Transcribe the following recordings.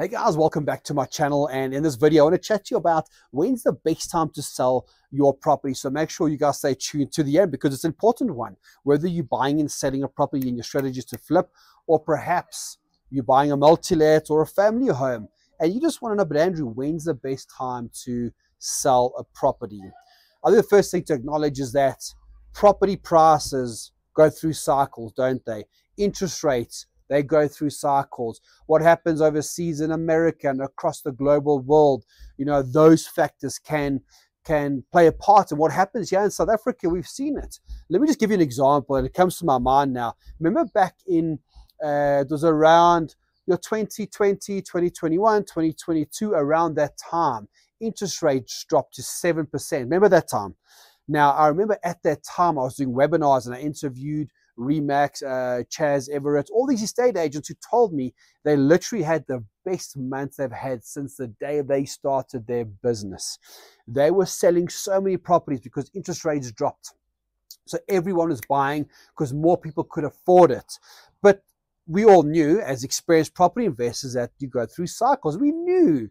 Hey guys, welcome back to my channel, and in this video I want to chat to you about when's the best time to sell your property. So make sure you guys stay tuned to the end because it's an important one. Whether you're buying and selling a property and your strategy is to flip, or perhaps you're buying a multi-let or a family home and you just want to know, but Andrew, when's the best time to sell a property? I think the first thing to acknowledge is that property prices go through cycles, don't they? Interest rates, they go through cycles. What happens overseas in America and across the global world, you know, those factors can play a part in what happens here in South Africa. We've seen it. Let me just give you an example, and it comes to my mind now. Remember back in, it was around 2020, 2021, 2022, around that time, interest rates dropped to 7%. Remember that time? Now, I remember at that time I was doing webinars and I interviewed Remax, Chaz Everett, all these estate agents who told me they literally had the best month they've had since the day they started their business. They were selling so many properties because interest rates dropped. So everyone was buying because more people could afford it. But we all knew, as experienced property investors, that you go through cycles. We knew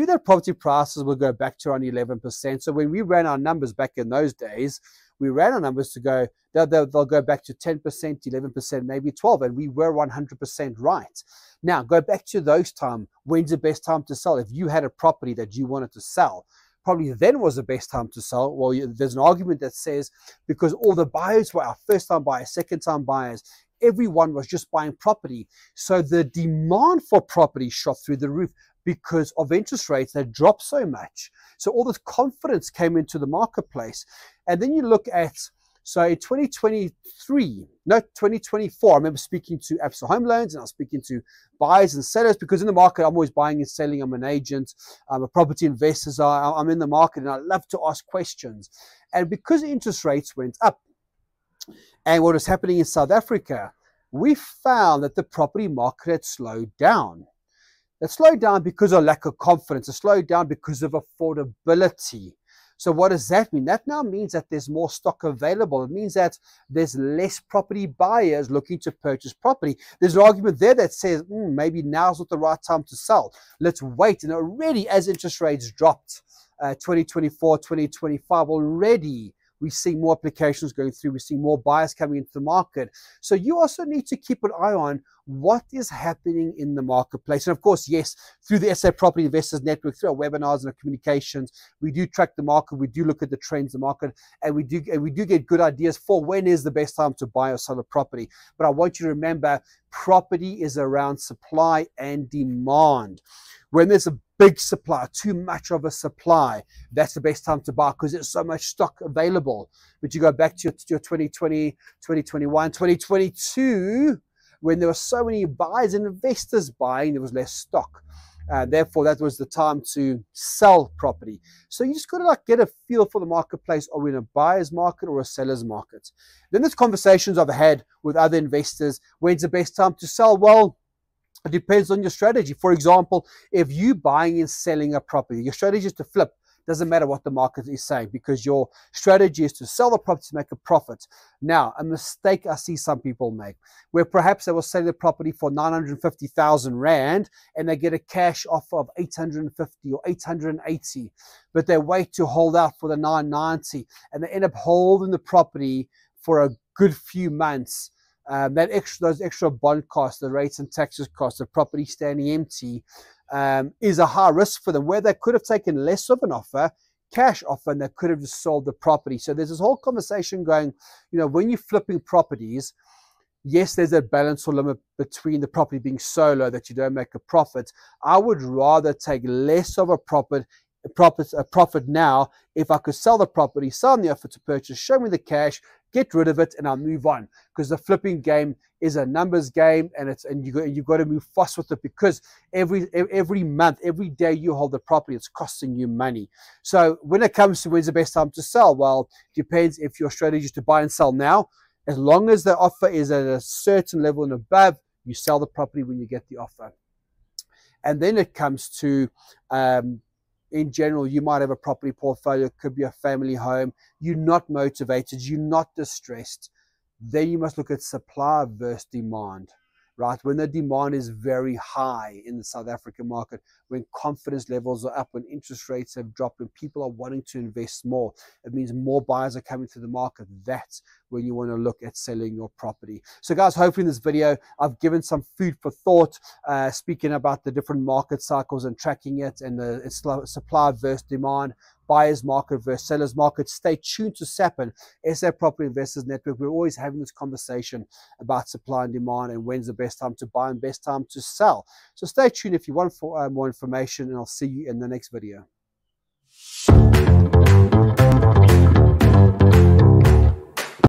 that property prices would go back to around 11%. So when we ran our numbers back in those days, we ran our numbers to go, they'll go back to 10%, 11%, maybe 12%, and we were 100% right. Now, go back to those times. When's the best time to sell? If you had a property that you wanted to sell, probably then was the best time to sell. Well, there's an argument that says because all the buyers were our first-time buyers, second-time buyers, everyone was just buying property. So the demand for property shot through the roof because of interest rates that dropped so much. So all this confidence came into the marketplace. And then you look at, so in 2024, I remember speaking to Absa Home Loans, and I was speaking to buyers and sellers because in the market, I'm always buying and selling. I'm an agent, I'm a property investor, so I'm in the market and I love to ask questions. And because interest rates went up and what was happening in South Africa, we found that the property market had slowed down. It slowed down because of lack of confidence. It slowed down because of affordability. So what does that mean? That now means that there's more stock available. It means that there's less property buyers looking to purchase property. There's an argument there that says, maybe now's not the right time to sell. Let's wait. And already as interest rates dropped, 2024, 2025, already we're seeing more applications going through. We're seeing more buyers coming into the market. So you also need to keep an eye on what is happening in the marketplace. And of course, yes, through the SA Property Investors Network, through our webinars and our communications, we do track the market. We do look at the trends in the market, and we do get good ideas for when is the best time to buy or sell a property. But I want you to remember, property is around supply and demand. When there's a big supply, too much of a supply, that's the best time to buy because there's so much stock available. But you go back to your 2020, 2021, 2022, when there were so many buyers and investors buying, there was less stock. Therefore, that was the time to sell property. So you just got to get a feel for the marketplace. Are we in a buyer's market or a seller's market? Then there's conversations I've had with other investors. When's the best time to sell? Well, it depends on your strategy. For example, if you're buying and selling a property, your strategy is to flip. Doesn't matter what the market is saying because your strategy is to sell the property to make a profit. Now, a mistake I see some people make where perhaps they will sell the property for 950,000 Rand and they get a cash offer of 850 or 880, but they wait to hold out for the 990 and they end up holding the property for a good few months. Those extra bond costs, the rates and taxes costs, the property standing empty, is a high risk for them, where they could have taken less of an offer, cash offer, and they could have just sold the property. So there's this whole conversation going, you know, when you're flipping properties, yes, there's a balance or limit between the property being so low that you don't make a profit. I would rather take less of a profit now if I could sell the property, sign the offer to purchase, show me the cash, get rid of it, and I'll move on. Because the flipping game is a numbers game, and you've got to move fast with it because every month, every day you hold the property, it's costing you money. So when it comes to when's the best time to sell, well, it depends if your strategy is to buy and sell now. As long as the offer is at a certain level and above, you sell the property when you get the offer. And then it comes to in general, you might have a property portfolio, it could be a family home, you're not motivated, you're not distressed, then you must look at supply versus demand. right? When the demand is very high in the South African market, when confidence levels are up, when interest rates have dropped, when people are wanting to invest more, it means more buyers are coming to the market. That's when you want to look at selling your property. So guys, hopefully in this video, I've given some food for thought, speaking about the different market cycles and tracking it, and the supply versus demand, buyer's market versus seller's market. Stay tuned to SAPIN, SA Property Investors Network. We're always having this conversation about supply and demand and when's the best time to buy and best time to sell. So stay tuned if you want more information, and I'll see you in the next video.